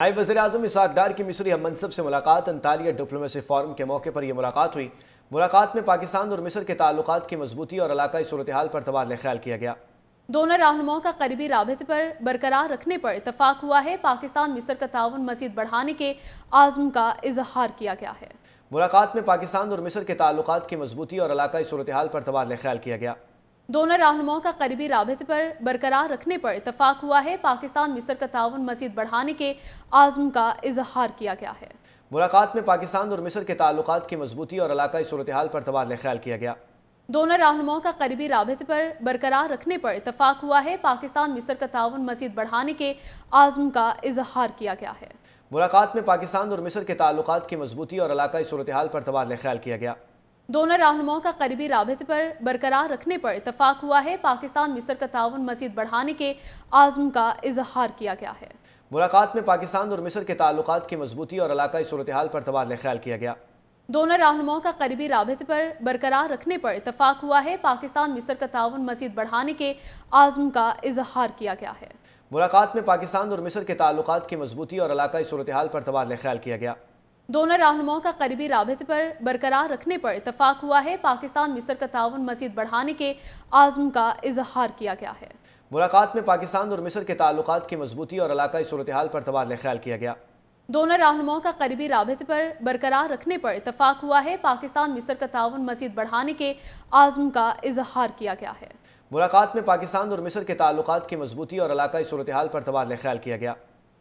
نائب وزیراعظم اسحاق ڈار کی مصری ہم منصب سے ملاقات انطالیہ ڈپلومیسی فورم کے موقع پر یہ ملاقات ہوئی۔ ملاقات میں پاکستان اور مصر کے تعلقات کی مضبوطی اور علاقائی صورتحال پر تبادلہ خیال کیا گیا۔ دونوں رہنماؤں کا قریبی رابطے پر برقرار رکھنے پر اتفاق ہوا ہے۔ پاکستان مصر کا تعاون مزید بڑھانے کے عزم کا اظہار کیا گیا ہے۔ ملاقات میں پاکستان اور مصر کے تعلقات کی مضبوطی اور علاقائی صورتحال پر تبادلہ خیال کیا گیا۔ دونوں رہنماؤں کا قریبی رابطے پر برقرار رکھنے پر اتفاق ہوا ہے۔ پاکستان مصر کا تعاون مزید بڑھانے کے عزم کا اظہار کیا گیا ہے۔ ملاقات میں پاکستان اور مصر کے تعلقات کی مضبوطی اور علاقائی صورتحال پر تبادلہ خیال کیا گیا۔ دونوں رہنماؤں کا قریبی رابطے پر برقرار رکھنے پر اتفاق ہوا ہے۔ پاکستان مصر کا تعاون مزید بڑھانے کے عزم کا اظہار کیا گیا ہے۔ ملاقات میں پاکستان اور مصر کے تعلقات کی مضبوطی اور علاقائی صورتحال پر تبادلہ خیال کیا گیا۔ دونوں رہنماؤں کا قریبی رابطے پر برقرار رکھنے پر اتفاق ہوا ہے۔ پاکستان مصر کا تعاون مزید بڑھانے کے عزم کا اظہار کیا گیا ہے۔ ملاقات میں پاکستان اور مصر کے تعلقات کی مضبوطی اور علاقائی صورتحال پر تبادلہ خیال کیا گیا۔ دونوں رہنماؤں کا قریبی رابطے پر برقرار رکھنے پر اتفاق ہوا ہے۔ پاکستان مصر کا تعاون مزید بڑھانے کے عزم کا اظہار کیا گیا ہے۔ ملاقات میں پاکستان اور مصر کے تعلقات کی مضبوطی اور علاقائی صورتحال پر تبادلہ خیال کیا گیا۔ دونوں رہنماؤں کا قریبی رابطے پر برقرار رکھنے پر اتفاق ہوا ہے۔ پاکستان مصر کا تعاون مزید بڑھانے کے عزم کا اظہار کیا گیا ہے۔ ملاقات میں پاکستان اور مصر کے تعلقات کی مضبوطی اور علاقائی صورتحال پر تبادلہ خیال کیا گیا۔ دونوں رہنماؤں کا قریبی رابطے پر برقرار رکھنے پر اتفاق ہوا ہے۔ پاکستان مصر کا تعاون مزید بڑھانے کے عزم کا اظہار کیا گیا ہے۔ ملاقات میں پاکستان اور مصر کے تعلقات کی مضبوطی اور علاقائی صورتحال پر تبادلہ خیال کیا گیا۔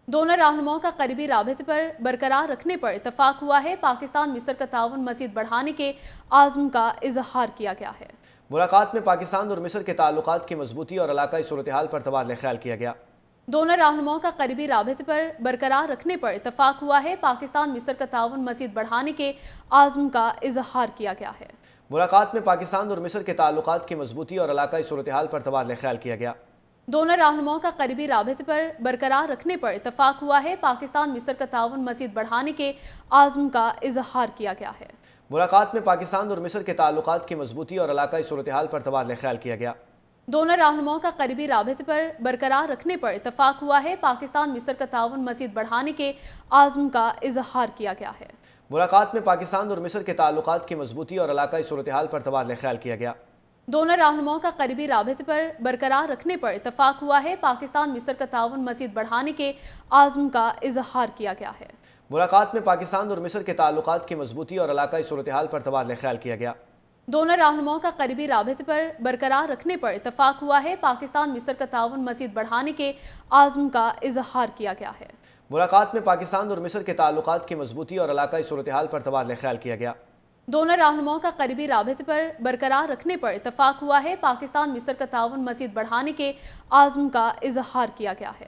دونوں رہنماؤں کا قریبی رابطے پر برقرار رکھنے پر اتفاق ہوا ہے۔ پاکستان مصر کا تعاون مزید بڑھانے کے عزم کا اظہار کیا گیا ہے۔ ملاقات میں پاکستان اور مصر کے تعلقات کی مضبوطی اور علاقائی صورتحال پر تبادلہ خیال کیا گیا۔ دونوں رہنماؤں کا قریبی رابطے پر برقرار رکھنے پر اتفاق ہوا ہے۔ پاکستان مصر کا تعاون مزید بڑھانے کے عزم کا اظہار کیا گیا ہے۔ ملاقات میں پاکستان اور مصر کے تعلقات کی مضبوطی اور علاقائی صورتحال پر تبادلہ خیال کیا گیا۔ دونوں رہنماؤں کا قریبی رابطے پر برقرار رکھنے پر اتفاق ہوا ہے۔ پاکستان مصر کا تعاون مزید بڑھانے کے عزم کا اظہار کیا گیا ہے۔ ملاقات میں پاکستان اور مصر کے تعلقات کی مضبوطی اور علاقائی صورتحال پر تبادلہ خیال کیا گیا۔ دونوں رہنماؤں کا قریبی رابطے پر برقرار رکھنے پر اتفاق ہوا ہے۔ پاکستان مصر کا تعاون مزید بڑھانے کے عزم کا اظہار کیا گیا ہے۔ ملاقات میں پاکستان اور مصر کے تعلقات کی مضبوطی اور علاقائی صورتحال پر تبادلہ خیال کیا گیا۔ دونوں رہنماؤں کا قریبی رابطے پر برقرار رکھنے پر اتفاق ہوا ہے۔ پاکستان مصر کا تعاون مزید بڑھانے کے عزم کا اظہار کیا گیا ہے۔ ملاقات میں پاکستان اور مصر کے تعلقات کی مضبوطی اور علاقائی صورتحال پر تبادلہ خیال کیا گیا۔ دونوں رہنماؤں کا قریبی رابطے پر برقرار رکھنے پر اتفاق ہوا ہے۔ پاکستان مصر کا تعاون مزید بڑھانے کے عزم کا اظہار کیا گیا ہے۔ ملاقات میں پاکستان اور مصر کے تعلقات کی مضبوطی اور علاقائی صورتحال پر تبادلہ خیال کیا گیا۔ دونوں رہنماؤں کا قریبی رابطے پر برقرار رکھنے پر اتفاق ہوا ہے۔ پاکستان مصر کا تعاون مزید بڑھانے کے عزم کا اظہار کیا گیا ہے۔